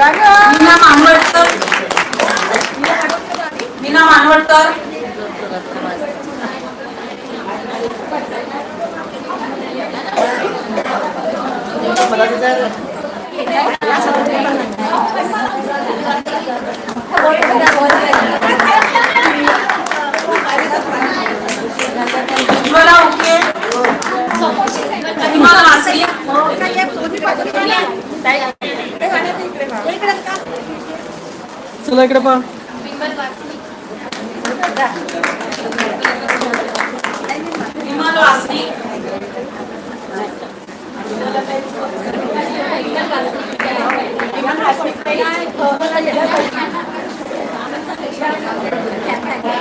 मीना मानवडकर, मीना मानवडकर, उज्ज्वला उके, हिमा मासरी, चला इकडे पहा. विमल वासनी,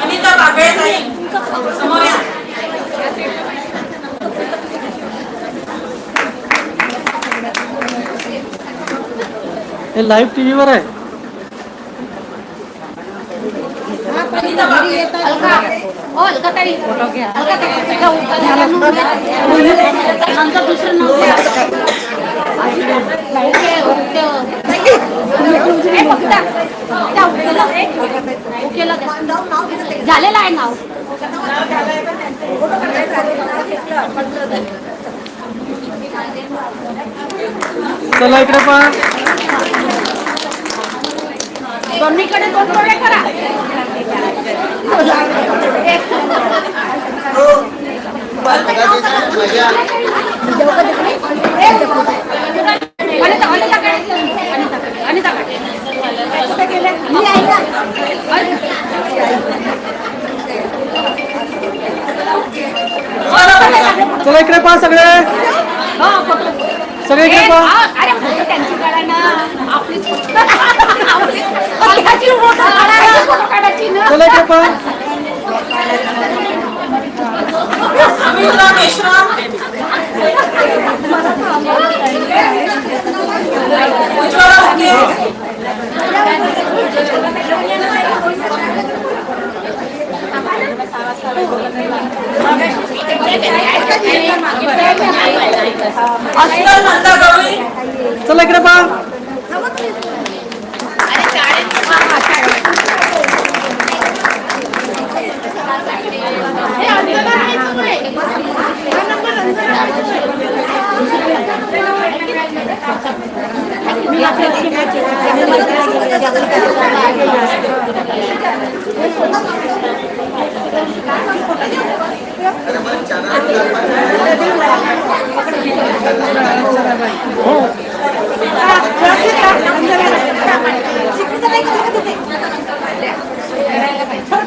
अनिता बागळे समोर या. हे लाईव्ह टीव्हीवर आहे. अनिता बागळे, झालेलं आहे नाव. चला इकडे पहा. दोन्हीकडे दोन डोळे करा. चला इकडे पहा सगळे. सगळे इकडे पहा. अरे फोटो त्यांची काढा ना. आपली चला इकडे पहा. समीरा मेश्राम, उज्ज्वला उके, अस्कर नंदा गवळी. चला इकडे पहा.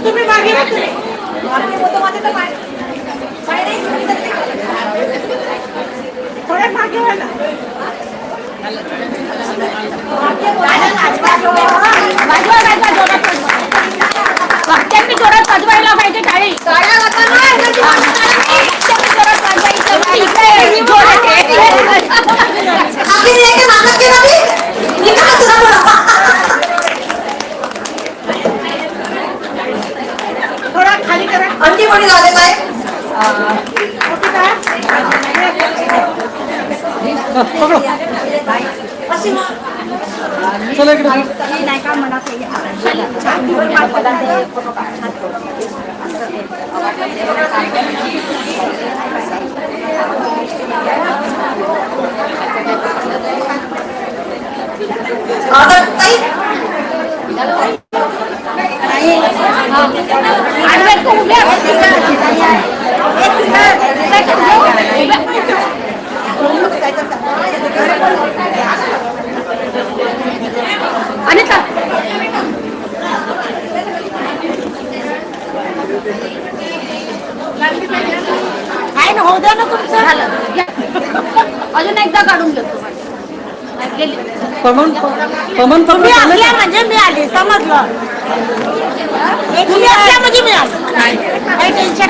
तुम्ही मागे थोडे मागे व्हा ना. भक्त्यांनी जोरात वाजवायला पाहिजे टाळी. थोडा खाली करा. अंटीबडी झाले काय पकडो. चला इकडे पहा. अनिता काय ना होऊ द्या ना तुमचं. झालं अजून एकदा काढून घेतो. पमन पमन तुम्ही असल्या म्हणजे मी आले. समजलं. तुम्ही असल्या म्हणजे मी आले. काही टेन्शन.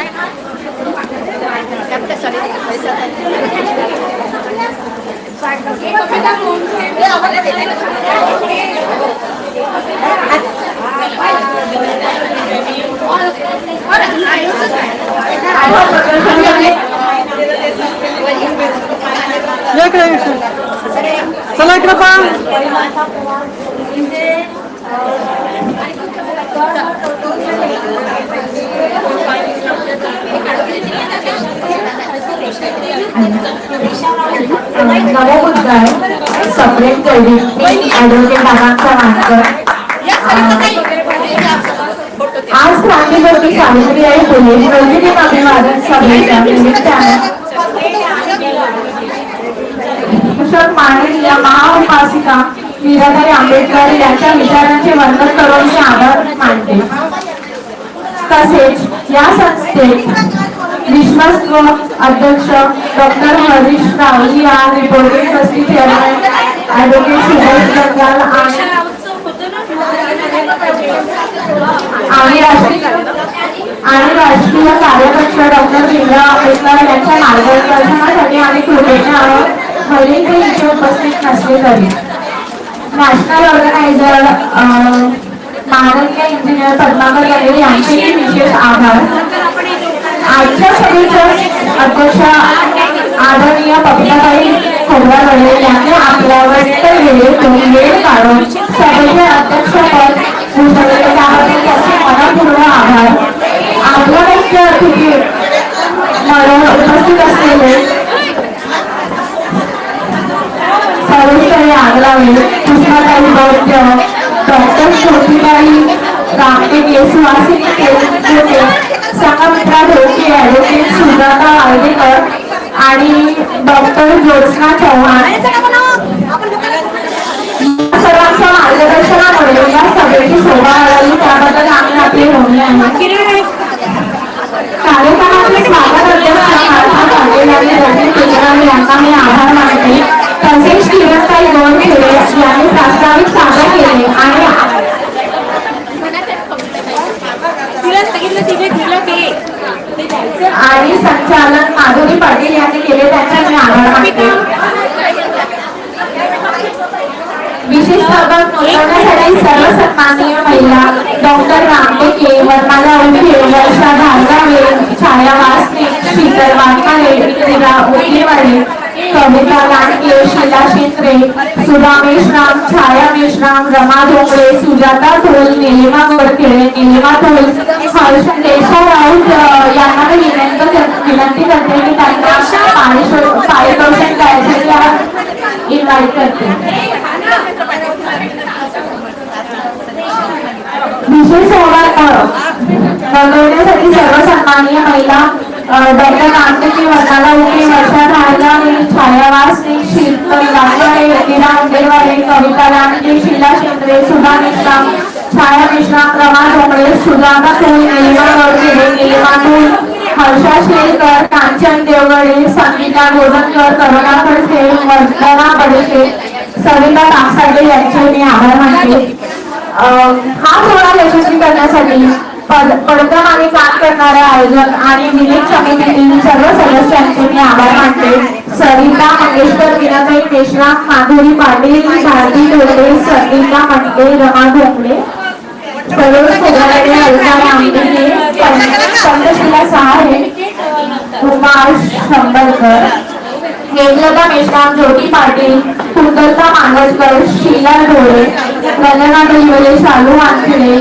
चला इकडे पहा. नमो बुद्धाय सप्रेम जैविक ॲडव्होकेट बाबांचा मानकर. आज क्रांतिज्योती सावित्रीबाई फुले प्रौद्योगिक अभिवादन सभेच्या निमित्ताने माननीय महाउपासिका मीराबाई आंबेडकर यांच्या विचारांचे वंदन करून मी आभार मानते. तसेच या संस्थेत विश्वस्त अध्यक्ष डॉक्टर हरीश रावली या reporting trustee chairman advocate Subhash Bangal आणि राष्ट्रीय कार्याध्यक्ष डॉक्टर भीमराव आंबेडकर यांच्या मार्गदर्शनासाठी आणि कृपेने भले ते इथे उपस्थित नसले तरी national organiser Maharashtra engineer Padmakar गले यांचे विशेष आभार. आजच्या सभेच्या अध्यक्ष आदरणीय पद्माबाई खोब्रागडे यांनी आपल्यावर वेळ काढून सभेचे अध्यक्षपद भूषवले त्याबद्दल त्याचे मनपूर्ण आभार. आपल्या मुख्य अतिथी म्हणून उपस्थित असलेले सर्वोच्चारी आगलावे पुष्पाताई बौद्ध डॉक्टर ज्योतिबाई रामटेके सुहासिनी केळुके संगमित्रा ढोके ॲडव्होकेट सुजाता वाळवेकर आणि डॉक्टर ज्योत्स्ना चव्हाण सर्वांच्या मार्गदर्शनामुळे या सभेची शोभा आढळली त्याबद्दल आम्ही आपले ऋणी आहे. कार्यक्रमाचे स्वागत अध्यक्ष यांना मी आभार मानते. तसेच किरणताई गोरखेडे यांनी प्रास्ताविक सादर केले आणि संचालन माधुरी पाटील यांनी केले त्यांचा मी आभार मानते. विशेष सहभाग नोंदवण्यासाठी सर्व सन्माननीय महिला डॉक्टर रामटेके वर्माला उभे वर्षा धारगावे छाया वासने शीतल वाघमारे इंदिरा उगलेवाडे कविता लांडगे शीला शेत्रे सुधा मेश्राम छाया मेश्राम रमा ढोकळे सुजाता ढोल निलिमा गोडखेडे निलिमा ढोल हर्ष केशव राऊत यांना मी विनंती करते की त्यांना पारितोषिक द्यायसाठी इन्व्हाइट करते. विशेष सहभाग नोंदवण्यासाठी सर्व सन्माननीय महिला डॉक्टर रामटेके वर्णाला उके वर्षा धारगावे छाया वासने शीतल वाघमारे इंदिरा उंडेवाडे कविता लांडगे शीला शेंद्रे सुधा मेश्राम छाया मेश्राम रमा ढोकळे सुजाता ढोल निलिमा गोडखेडे निलिमा ढोल हर्षा शेरकर कांचन देवगडे संगीता गोदनकर करुणा खडसे वंदना बडेके सविता कामसाडे यांचे मी आभार मानते. हा सोहळा यशस्वी करण्यासाठी पडद्यामागे आणि काम करणाऱ्या आयोजक आणि निमित्त समितीतील सर्व सदस्यांचे मी आभार मानते. सरिता मंगेशकर मीराबाई मेश्राम माधुरी पाटील भारती ढोले सरिता मंडे रमा ढोकळे सरोज खोब्रागडे अलकारे आंबेके चंद्रशिला सहारे उमाश शंभरकर हेमलता मेश्राम ज्योती पाटील कुंदलता मांगरकर शीला ढोळे वंदना डोंगरे शालू वानखेडे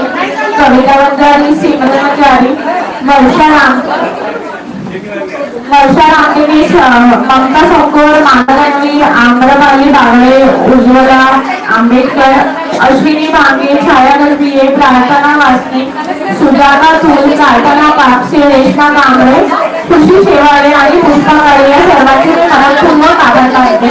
कविता वंजारी सिमरन वंजारी वर्षा रामदेवी ममता संकोर माधवनवी आम्रपाली बागळे उज्ज्वला आंबेडकर अश्विनी भांगे छाया गलबिये प्रार्थना वासने सुजाता थोल प्रार्थना कापसे रेश्मा कांबळे खुशी शेवाळे आणि पुष्पा काळे या सर्वांचे मी मनपूर्वक आभार मानते.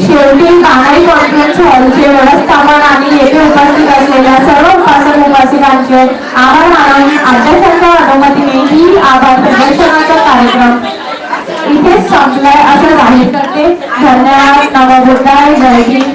शेवटी कानाई कॉन्फरन्स हॉलचे व्यवस्थापन आणि येथे उपस्थित असलेल्या सर्व उपासक उपासिकांचे आभार मानून अध्यक्षांच्या अनुमतीने ही आभार प्रदर्शनाचा कार्यक्रम इथेच संपलाय असं जाहीर करते. धन्यवाद. नवबुद्धाय. जय हिंद.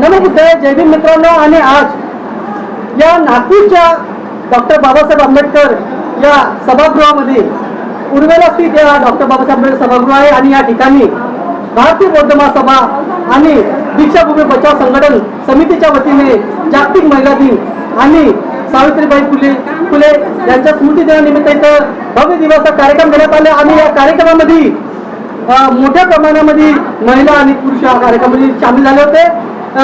नमस्कार जय भीम मित्रांनो. आणि आज या नागपूरच्या डॉक्टर बाबासाहेब आंबेडकर या सभागृहामध्ये उर्वेला स्थित या डॉक्टर बाबासाहेब आंबेडकर सभागृह आहे आणि या ठिकाणी भारतीय बौद्ध महासभा आणि दीक्षाभूमी बचाव संघटन समितीच्या वतीने जागतिक महिला दिन आणि सावित्रीबाई फुले यांच्या स्मृती दिनानिमित्त इथं भव्य दिवसाचा कार्यक्रम घेण्यात आला आणि या कार्यक्रमामध्ये मोठ्या प्रमाणामध्ये महिला आणि पुरुष या कार्यक्रमामध्ये सामील झाले होते.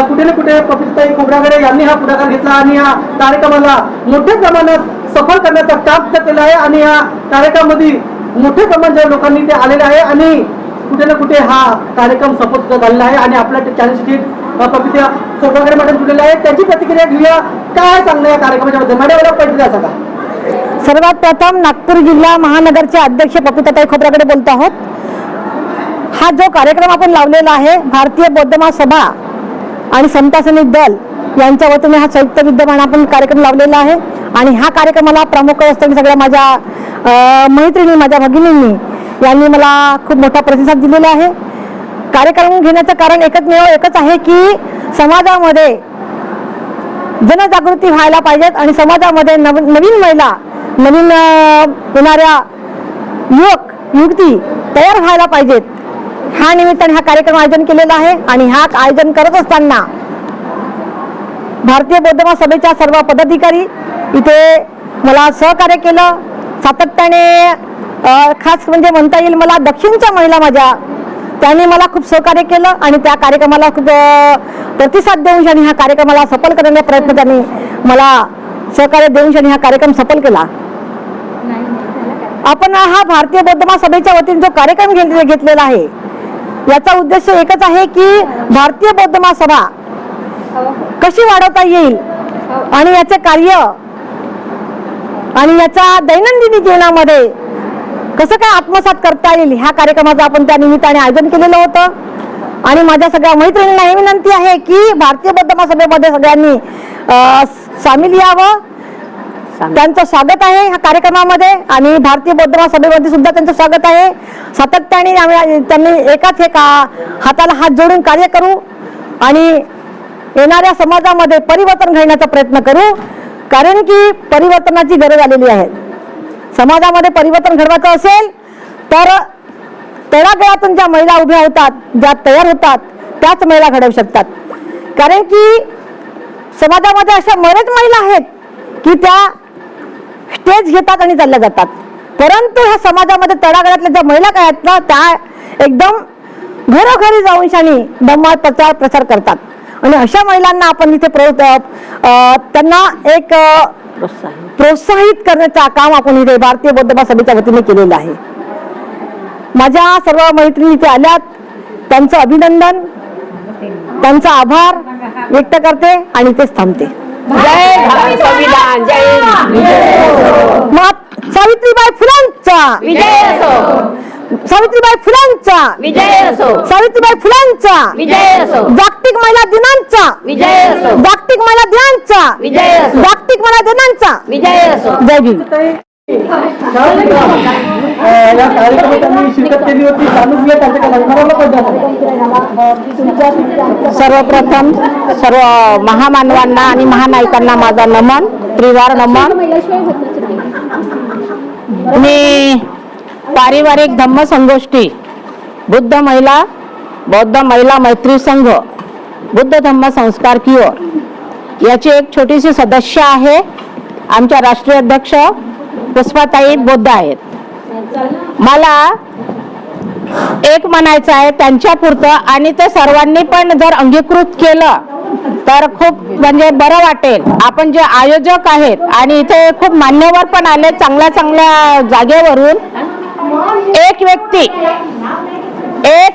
कुठे ना कुठे पपिताई खोबरागडे यांनी हा पुढाकार घेतला आणि या कार्यक्रमाला मोठ्या प्रमाणात सफल करण्याचं काम केलं आहे आणि या कार्यक्रमामध्ये मोठ्या प्रमाणात लोकांनी ते आलेले आहे आणि कुठे ना कुठे हा कार्यक्रम सफल झालेला आहे आणि आपल्या चॅनलशी पपिता खोबरागडे मॅडम जुळलेले आहे. त्यांची प्रतिक्रिया घेऊया. काय सांगणं या कार्यक्रमाच्या मॅडम पैसे द्या सांगा. सर्वात प्रथम नागपूर जिल्हा महानगरचे अध्यक्ष पपिताताई खोबरागडे बोलत आहोत. हा जो कार्यक्रम आपण लावलेला आहे भारतीय बौद्ध महासभा आणि समता सैनिक दल यांच्या वतीने हा संयुक्त विद्यमान आपण कार्यक्रम लावलेला आहे आणि ह्या कार्यक्रमाला प्रमुख असताना सगळ्या माझ्या मैत्रिणी माझ्या भगिनींनी यांनी मला खूप मोठा प्रतिसाद दिलेला आहे. कार्यक्रम घेण्याचं कारण एकच आहे की समाजामध्ये जनजागृती व्हायला पाहिजेत आणि समाजामध्ये नवीन महिला नवीन येणाऱ्या युवक युवती तयार व्हायला पाहिजेत. ह्या निमित्ताने हा कार्यक्रम आयोजन केलेला आहे आणि हा आयोजन करत असताना भारतीय बौद्ध महासभेच्या सर्व पदाधिकारी इथे मला सहकार्य केलं. सातत्याने खास म्हणजे म्हणता येईल मला दक्षिणच्या महिला माझ्या त्यांनी मला खूप सहकार्य केलं आणि त्या कार्यक्रमाला खूप प्रतिसाद देऊन आणि ह्या कार्यक्रमाला सफल करण्याचा प्रयत्न त्यांनी मला सहकार्य देऊन हा कार्यक्रम सफल केला. आपण हा भारतीय बौद्ध महासभेच्या वतीने जो कार्यक्रम घेतलेला आहे याचा उद्देश एकच आहे की भारतीय बौद्ध महासभा कशी वाढवता येईल आणि याचे कार्य आणि याचा दैनंदिन जीवनामध्ये कसं काय आत्मसात करता येईल ह्या कार्यक्रमाचं आपण त्या निमित्ताने आयोजन केलेलं होतं आणि माझ्या सगळ्या मैत्रिणींना ही विनंती आहे की भारतीय बौद्ध महासभेमध्ये सगळ्यांनी सामील यावं. त्यांचं स्वागत आहे ह्या कार्यक्रमामध्ये आणि भारतीय बौद्ध महासभेमध्ये सुद्धा त्यांचं स्वागत आहे. सातत्याने त्यांनी एकाच हाताला हात जोडून कार्य करू आणि येणाऱ्या समाजामध्ये परिवर्तन घडण्याचा प्रयत्न करू कारण की परिवर्तनाची गरज आलेली आहे. समाजामध्ये परिवर्तन घडवायचं असेल तर तळागाळातून ज्या महिला उभ्या होतात ज्या तयार होतात त्याच महिला घडवू शकतात. कारण की समाजामध्ये अशा बऱ्याच महिला आहेत की त्या स्टेज घेतात आणि चालल्या जातात परंतु ह्या समाजामध्ये तळागाळातल्या ज्या महिला काय आहेत ना त्या एकदम घरोघरी जाऊन शानी धम्मात प्रचार करतात आणि अशा महिलांना आपण इथे त्यांना एक प्रोत्साहित करण्याचं काम आपण इथे भारतीय बौद्ध महासभेच्या वतीने केलेलं आहे. माझ्या सर्व मैत्रिणी इथे आल्यात त्यांचं अभिनंदन त्यांचा आभार व्यक्त करते आणि इथेच थांबते. जय संविधान जय सावित्रीबाई फुलांचा विजय असो. सावित्रीबाई फुलांचा विजय असो. सावित्रीबाई फुलांचा विजय असो. जागतिक महिला दिनांचा विजय असो. जागतिक महिला दिनांचा विजय असो. जागतिक महिला दिनांचा विजय असो. जय भीम. या कार्यक्रमात त्यांनी शिरकत केली होती. सर्वप्रथम सर्व महामानवांना आणि महानायकांना माझा नमन त्रिवार नमन. मी पारिवारिक धम्म संगोष्ठी बुद्ध महिला बौद्ध महिला मैत्री संघ बुद्ध धम्म संस्कार की ओर याची एक छोटीशी सदस्य आहे. आमच्या राष्ट्रीय अध्यक्ष पुष्पाताई बोद्ध आहेत. मला एक म्हणायचं आहे त्यांच्या पुरतं आणि ते सर्वांनी पण जर अंगीकृत केलं तर खूप म्हणजे बरं वाटेल. आपण जे आयोजक आहेत आणि इथे खूप मान्यवर पण आले चांगल्या चांगल्या जागेवरून. एक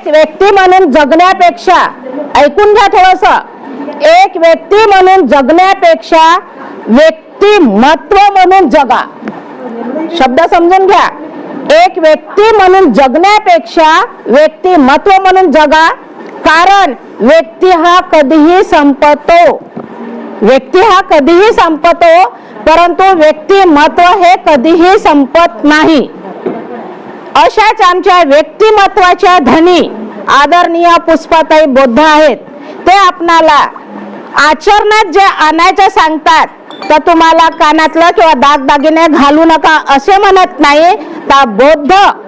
व्यक्ती म्हणून जगण्यापेक्षा ऐकून घ्या थोडस. एक व्यक्ती म्हणून जगण्यापेक्षा व्यक्तिमत्व म्हणून जगा. शब्द समजून घ्या. एक व्यक्ती म्हणून जगण्यापेक्षा व्यक्तिमत्व म्हणून जगा. कारण व्यक्ती हा कधीही संपतो. व्यक्ती हा कधीही संपतो परंतु व्यक्तिमत्व हे कधीही संपत नाही. अशाच आमच्या व्यक्तिमत्वाच्या धनी आदरणीय पुष्पाताई बोद्ध आहेत. ते आपणाला आचरणात जे आणायचं सांगतात तर तुम्हाला कानातलं किंवा दागदागिने घालू नका असे म्हणत नाही, तर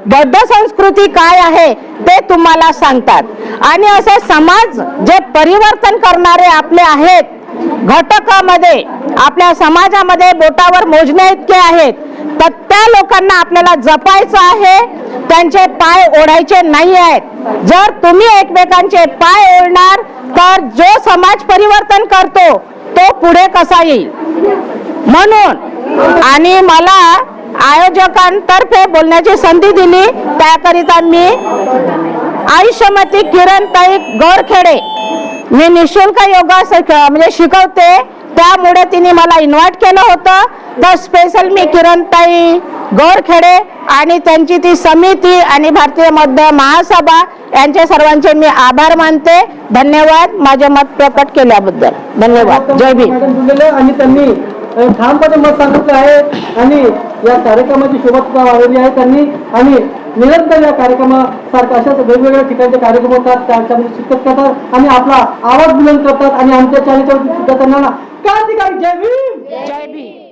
बौद्ध संस्कृती काय आहे ते तुम्हाला सांगतात। आणि असे समाज जे परिवर्तन करणारे आपले आहेत घटकामध्ये, आपल्या समाजामध्ये बोटावर मोजण्या इतके आहेत, तर त्या लोकांना आपल्याला जपायचं आहे, त्यांचे पाय ओढायचे नाही आहेत। जर तुम्ही एकमेकांचे पाय ओढणार तर जो समाज परिवर्तन करतो तो पुढे कसा येईल। म्हणून आणि मला आयोजकांतर्फे बोलण्याची संधी दिली त्याकरिता मी आयुष्यमती किरणताई गौरखेडे, मी निशुल्क योगा म्हणजे शिकवते, त्यामुळे तिने मला इन्व्हाइट केलं होतं। तर स्पेशल मी किरणताई गौरखेडे आणि त्यांची ती समिती आणि भारतीय मध्य महासभा यांचे सर्वांचे मी आभार मानते। धन्यवाद माझे मत प्रकट केल्याबद्दल। धन्यवाद। जय भीम। आणि त्यांनी ठामपणे मत सांगितलं आहे आणि या कार्यक्रमाची शोभा सुद्धा वाढवली आहे त्यांनी। आणि निरंतर या कार्यक्रमासारख्या अशाच वेगवेगळ्या ठिकाणचे कार्यक्रम होतात, त्याच्यामध्ये शिकत करतात आणि आपला आवाज बुलंद करतात। आणि आमच्या चॅनलच्या सुद्धा त्यांना क्रांतिकारी जय भीम। जय भीम।